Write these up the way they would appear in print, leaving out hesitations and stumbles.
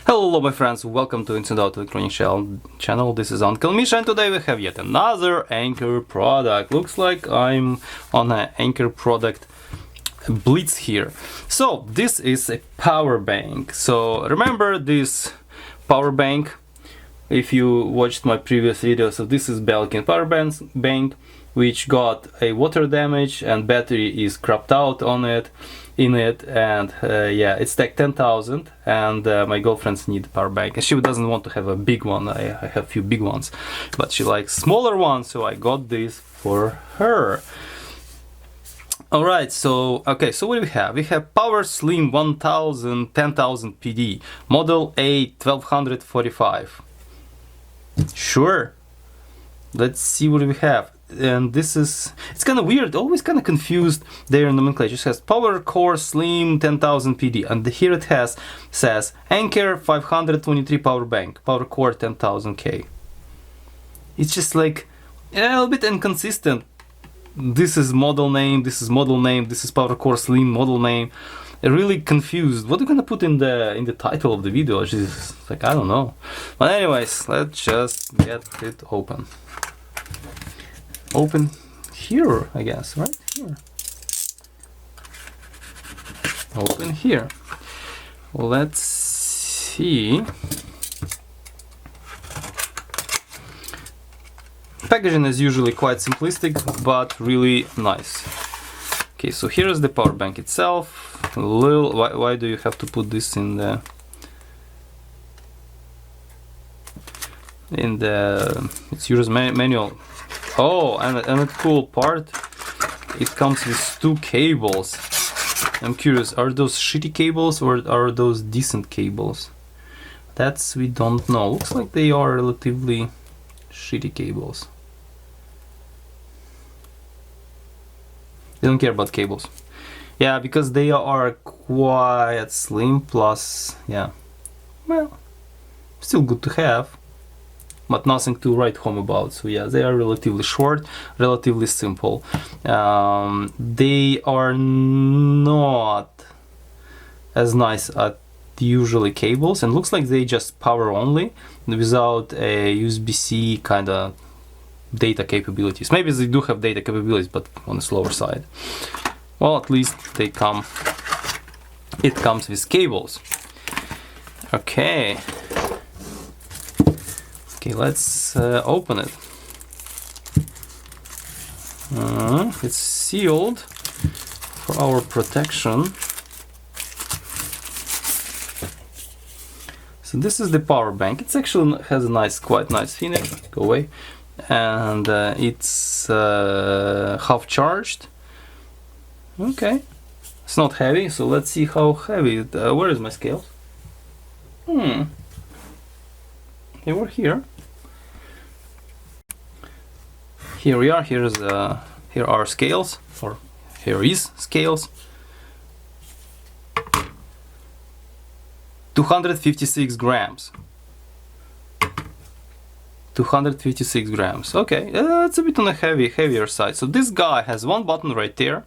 Hello my friends, welcome to Instant Auto Electronics channel. This is Anker and today we have yet another Anker product. Looks like I'm on an Anker product blitz here. So this is a power bank. So remember this power bank, if you watched my previous video. So this is Belkin power bank which got a water damage and battery is cropped out on it and yeah, it's like 10,000 and my girlfriend's need a power bank and she doesn't want to have a big one. I have a few big ones, but she likes smaller ones, so I got this for her. Alright, so okay, so what do we have? We have Power Slim 1000 10,000 PD model A1245. Sure, let's see what we have. And this is, it's kind of weird, always kind of confused their nomenclature. It says PowerCore Slim 10,000 PD, and here it says Anker 523 power bank, PowerCore 10,000K. It's just like a little bit inconsistent. This is model name, this is model name, this is PowerCore Slim model name. Really confused. What are you gonna put in the title of the video? It's just like, I don't know. But anyways, let's just get it open. Open here, I guess, right here. Open here. Let's see. Packaging is usually quite simplistic, but really nice. Okay, so here's the power bank itself. Why do you have to put this in the it's user's manual? Oh, and a cool part, it comes with two cables. I'm curious, are those shitty cables or are those decent cables? That's, we don't know. Looks like they are relatively shitty cables. They don't care about cables. Yeah, because they are quite slim, plus, yeah, well, still good to have, but nothing to write home about. So yeah, they are relatively short, relatively simple. They are not as nice as usually cables, and looks like they just power only without a USB-C kind of data capabilities. Maybe they do have data capabilities, but on the slower side. Well, at least they come, it comes with cables. Okay. Okay, let's open it. It's sealed for our protection. So this is the power bank. It actually has a nice, quite nice finish. Go away. And it's half charged. Okay, it's not heavy, so let's see how heavy it. Where is my scales? They were here. Here we are. Here are scales, or here is scales. 256 grams. 256 grams. Okay, it's a bit on the heavier side. So this guy has one button right there.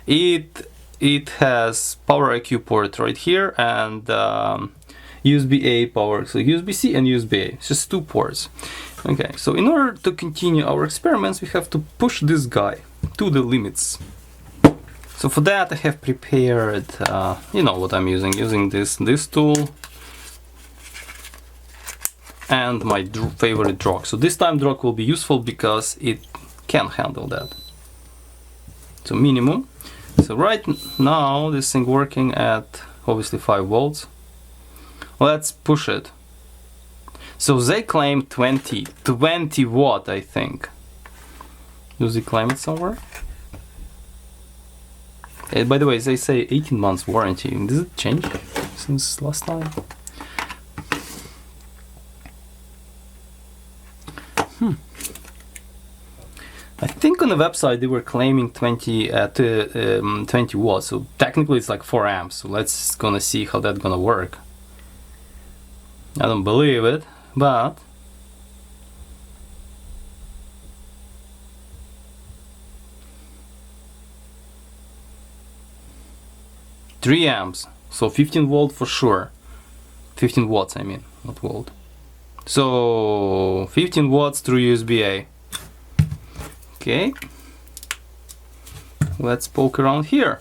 It has power IQ port right here and USB-A power, so USB-C and USB-A. It's just two ports. Okay, so in order to continue our experiments, we have to push this guy to the limits. So for that, I have prepared, you know what I'm using this tool and my favorite drog. So this time drog will be useful because it can handle that. So minimum. So right now this thing working at obviously 5 volts. Let's push it. So they claim 20 watt, I think. Do they claim it somewhere? And by the way, they say 18 months warranty. Does it change since last time? I think on the website they were claiming 20 watts, so technically it's like 4 amps. So let's gonna see how that's gonna work. I don't believe it, but (3 amps), so 15 volt for sure. 15 watts, I mean, not volt. So 15 watts through USB-A. Okay, let's poke around here.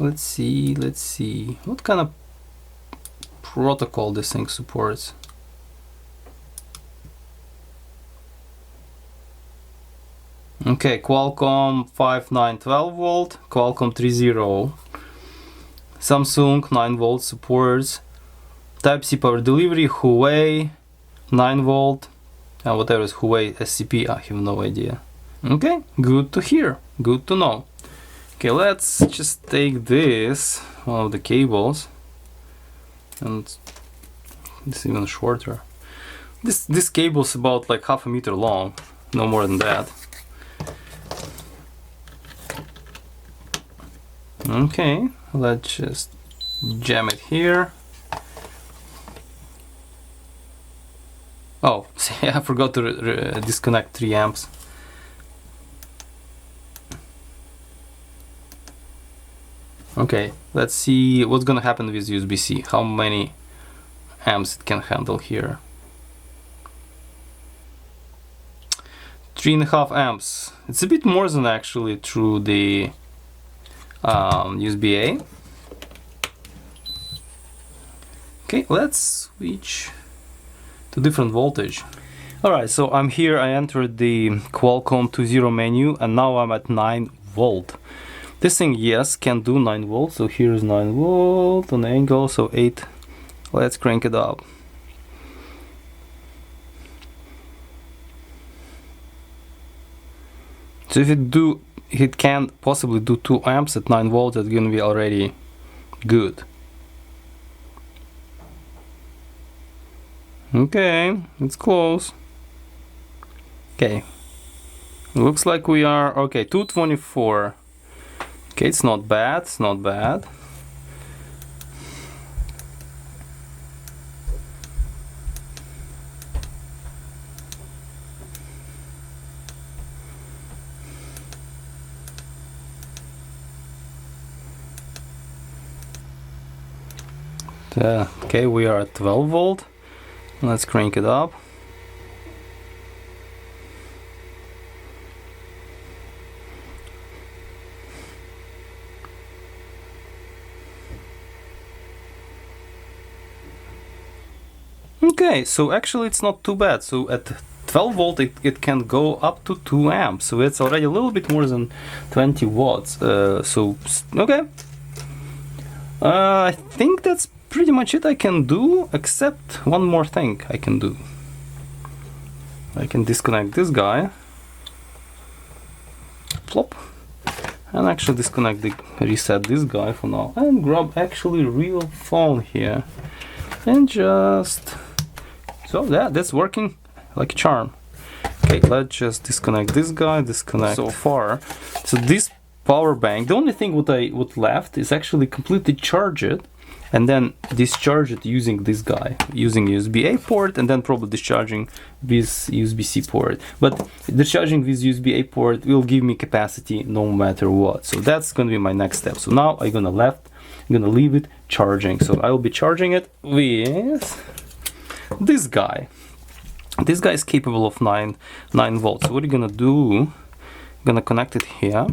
Let's see what kind of protocol this thing supports. Okay, Qualcomm 5912 volt, Qualcomm 30, Samsung 9 volt supports, Type-C power delivery, Huawei 9 volt, and whatever is Huawei SCP, I have no idea. Okay, good to hear, good to know. Okay, let's just take this, one of the cables, and it's even shorter. This cable is about like half a meter long, no more than that. Okay, let's just jam it here. Oh, see, I forgot to disconnect 3 amps. Okay, let's see what's gonna happen with USB-C, how many amps it can handle here. 3.5 amps. It's a bit more than actually through the USB-A. Okay, let's switch to different voltage. Alright, so I'm here, I entered the Qualcomm 20 menu, and now I'm at 9 volt. This thing, yes, can do 9 volts, so here's 9 volt on angle, so 8. Let's crank it up. So if it can possibly do 2 amps at 9 volts, it's gonna be already good. Okay, it's close. Okay, looks like we are okay. 224. Okay, it's not bad. It's not bad. Okay, we are at 12 volt. Let's crank it up. Okay, so actually it's not too bad. So at 12 volt it can go up to 2 amps. So it's already a little bit more than 20 watts. Okay. I think that's pretty much it I can do, except one more thing I can do. I can disconnect this guy. Plop. And actually reset this guy for now. And grab actually real phone here. And just... So yeah, that's working like a charm. Okay, let's just disconnect this guy, so far. So this power bank, the only thing what left is actually completely charge it and then discharge it using this guy, using USB-A port, and then probably discharging this USB-C port. But discharging this USB-A port will give me capacity no matter what. So that's gonna be my next step. So now I'm gonna leave it charging. So I'll be charging it with this guy. This guy is capable of 9 volts. So what you're gonna do, I'm gonna connect it here,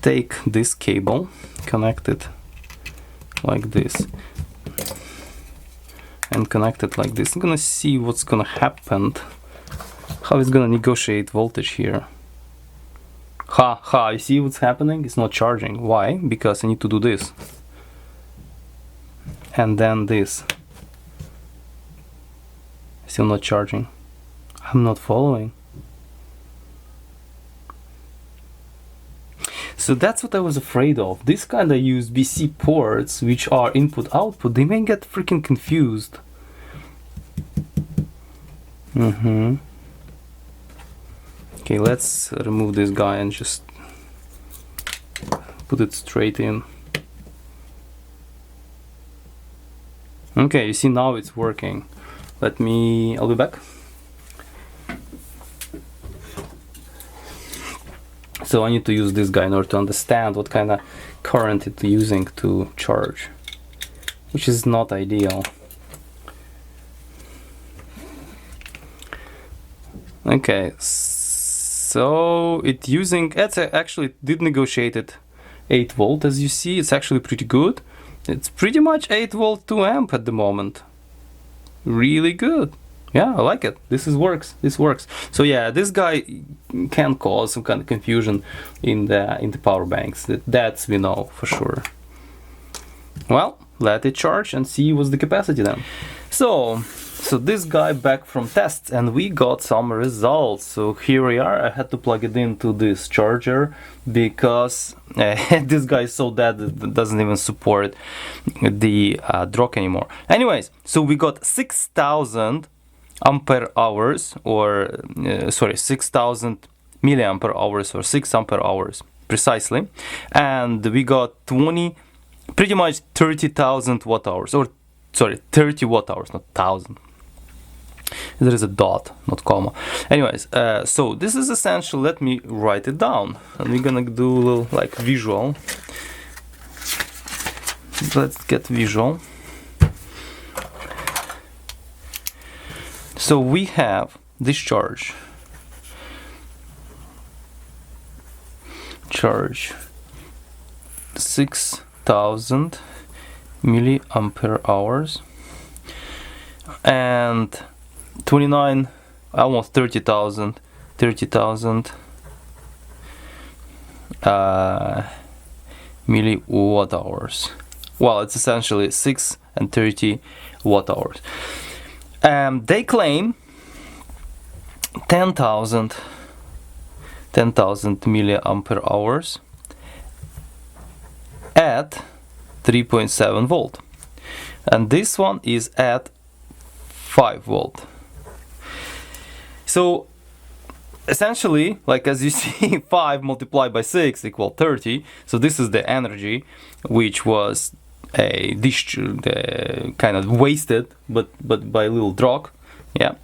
take this cable, connect it like this, and connect it like this. I'm gonna see what's gonna happen, how it's gonna negotiate voltage here. You see what's happening? It's not charging. Why? Because I need to do this and then this. Still not charging. I'm not following. So that's what I was afraid of. This kind of USB-C ports, which are input-output, they may get freaking confused. Okay, let's remove this guy and just put it straight in. Okay, you see now it's working. I'll be back. So I need to use this guy in order to understand what kind of current it's using to charge, which is not ideal. Okay, so actually it did negotiate it 8 volt, as you see. It's actually pretty good. It's pretty much 8 volt 2 amp at the moment. Really good. Yeah, I like it. This works. So yeah, this guy can cause some kind of confusion in the power banks. That's we know for sure. Well, let it charge and see what's the capacity then. So this guy back from tests, and we got some results. So here we are. I had to plug it into this charger because this guy is so dead it doesn't even support the DROC anymore. Anyways, so we got 6,000 ampere hours, or 6,000 milliampere hours, or 6 ampere hours precisely, and we got pretty much 30,000 watt hours, or 30 watt hours, not 1,000. There is a dot, not comma. Anyways, so this is essential. Let me write it down, and we're gonna do a little like visual. Let's get visual. So we have this charge 6,000 milliampere hours and 29, almost 30,000 milliwatt hours. Well, it's essentially 6 and 30 watt hours. They claim 10,000 milliampere hours at 3.7 volt, and this one is at 5 volt. So essentially, like as you see, 5 multiplied by 6 equal 30. So this is the energy which was kind of wasted, but by a little DROC, yeah.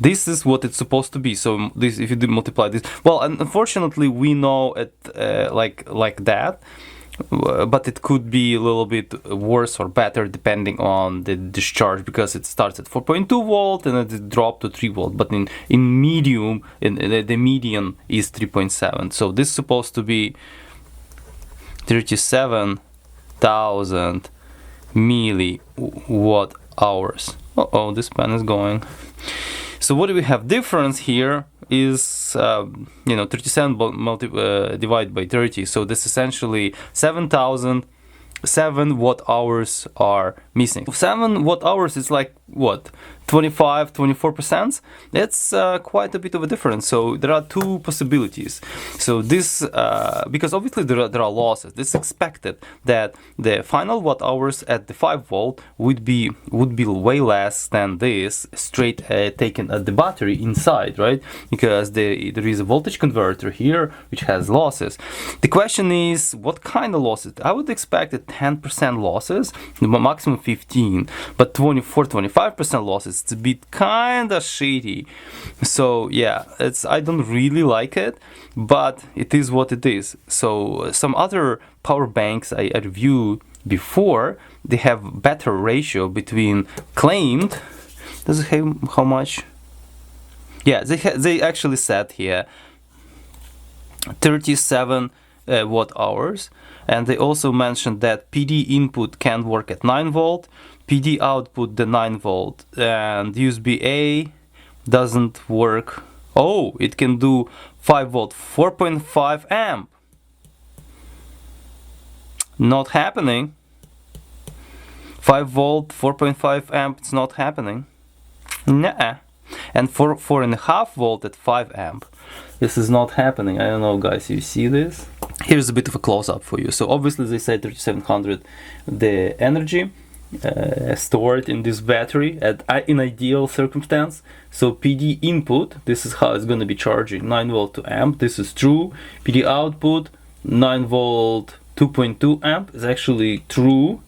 This is what it's supposed to be. So this, if you do multiply this, well, unfortunately we know it like that, but it could be a little bit worse or better depending on the discharge, because it starts at 4.2 volt and it dropped to 3 volt, but in medium, the median is 3.7. so this is supposed to be 37,000 milliwatt hours. This pen is going. So what do we have? Difference here is 37 divided by 30. So this essentially 7,007 watt hours are missing. 7 watt hours is like what, 24%. That's quite a bit of a difference. So there are two possibilities. So this because obviously there are losses. This is expected that the final watt hours at the 5 volt would be way less than this straight taken at the battery inside, right? Because there is a voltage converter here which has losses. The question is, what kind of losses? I would expect 10% losses, maximum 15, but 24-25% losses. It's a bit kind of shitty. So yeah, I don't really like it, but it is what it is. So some other power banks I reviewed before, they have better ratio between claimed. Does it have how much? Yeah, they actually said here 37 watt hours, and they also mentioned that PD input can work at 9 volt, PD output the 9 volt, and USB-A doesn't work. Oh, it can do 5 volt 4.5 amp. Not happening. 5 volt 4.5 amp, it's not happening. Nuh-uh. And 4.5 volt at 5 amp, this is not happening. I don't know, guys, you see this? Here's a bit of a close-up for you. So obviously they say 3700 the energy stored in this battery in ideal circumstance. So PD input, this is how it's going to be charging, 9 volt to amp. This is true. PD output 9 volt 2.2 amp is actually true.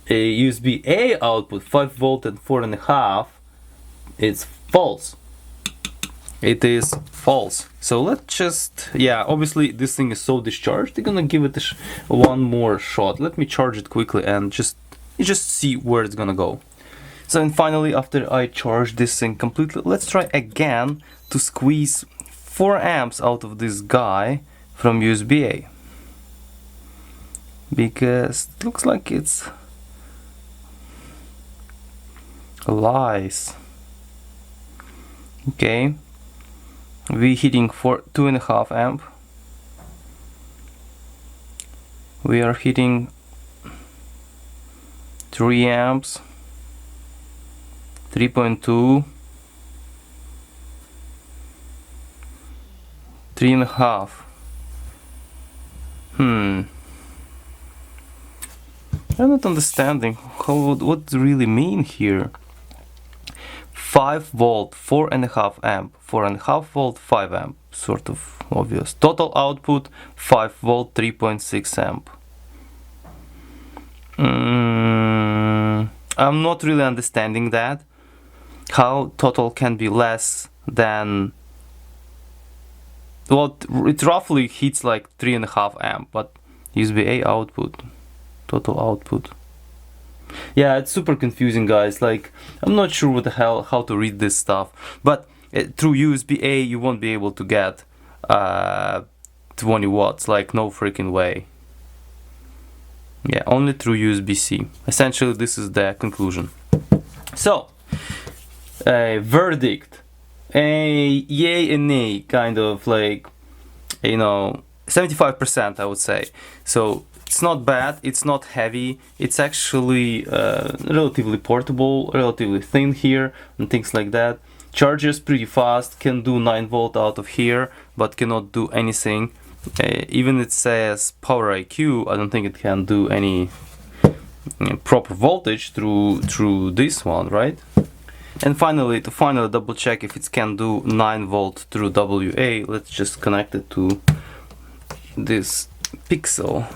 A USB-A output 5 volt and 4.5, it's false. It is false. So let's just, yeah, obviously this thing is so discharged. They're gonna give it one more shot. Let me charge it quickly and just see where it's gonna go. So and finally, after I charge this thing completely, let's try again to squeeze 4 amps out of this guy from USB-A, because it looks like it's lies. Okay, we hitting for 2.5 amp. We are hitting 3 amps, 3.2, 3.5. I'm not understanding what really mean here. 5 volt, 4.5 amp, 4.5 volt, 5 amp, sort of obvious. Total output 5 volt, 3.6 amp. I'm not really understanding that. How total can be less than, well, it roughly hits like 3.5 amp, but USB-A output, total output. Yeah, it's super confusing, guys. Like, I'm not sure what the hell, how to read this stuff, but through USB-A you won't be able to get 20 watts, like no freaking way. Yeah, only through USB-C. Essentially, this is the conclusion. So, verdict, a yay and nay, kind of like, you know, 75% I would say. So it's not bad, it's not heavy, it's actually relatively portable, relatively thin here and things like that. Charges pretty fast, can do 9 volt out of here, but cannot do anything. Even it says Power IQ, I don't think it can do any proper voltage through this one, right? And finally, to finally double check if it can do 9 volt through WA, let's just connect it to this pixel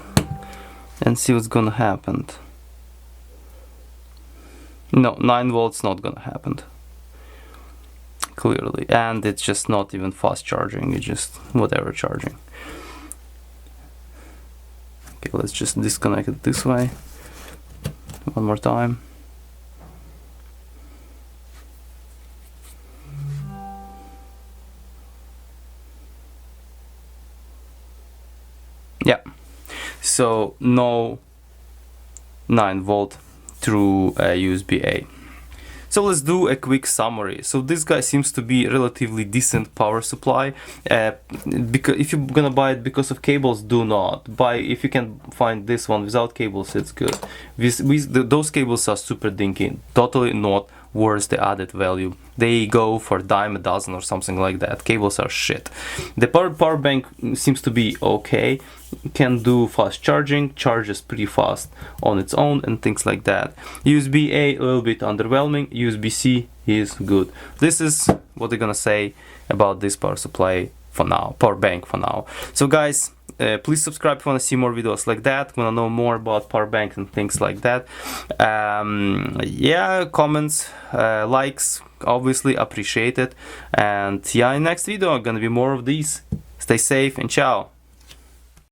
and see what's gonna happen. No, 9 volts not gonna happen, clearly, and it's just not even fast charging, it's just whatever charging. Okay, let's just disconnect it this way one more time. Yeah, so no 9 volt through USB-A. So let's do a quick summary. So this guy seems to be relatively decent power supply. Because if you're gonna buy it because of cables, do not buy. If you can find this one without cables, it's good. Those cables are super dinky, totally not worth the added value. They go for a dime a dozen or something like that. Cables are shit. The power bank seems to be okay, can do fast charging, charges pretty fast on its own and things like that. USB-A a little bit underwhelming, USB-C is good. This is what they're gonna say about this power supply for now, power bank for now. So guys, please subscribe if you want to see more videos like that, want to know more about power banks and things like that. Yeah, comments, likes, obviously appreciate it. And yeah, in next video gonna be more of these. Stay safe and ciao.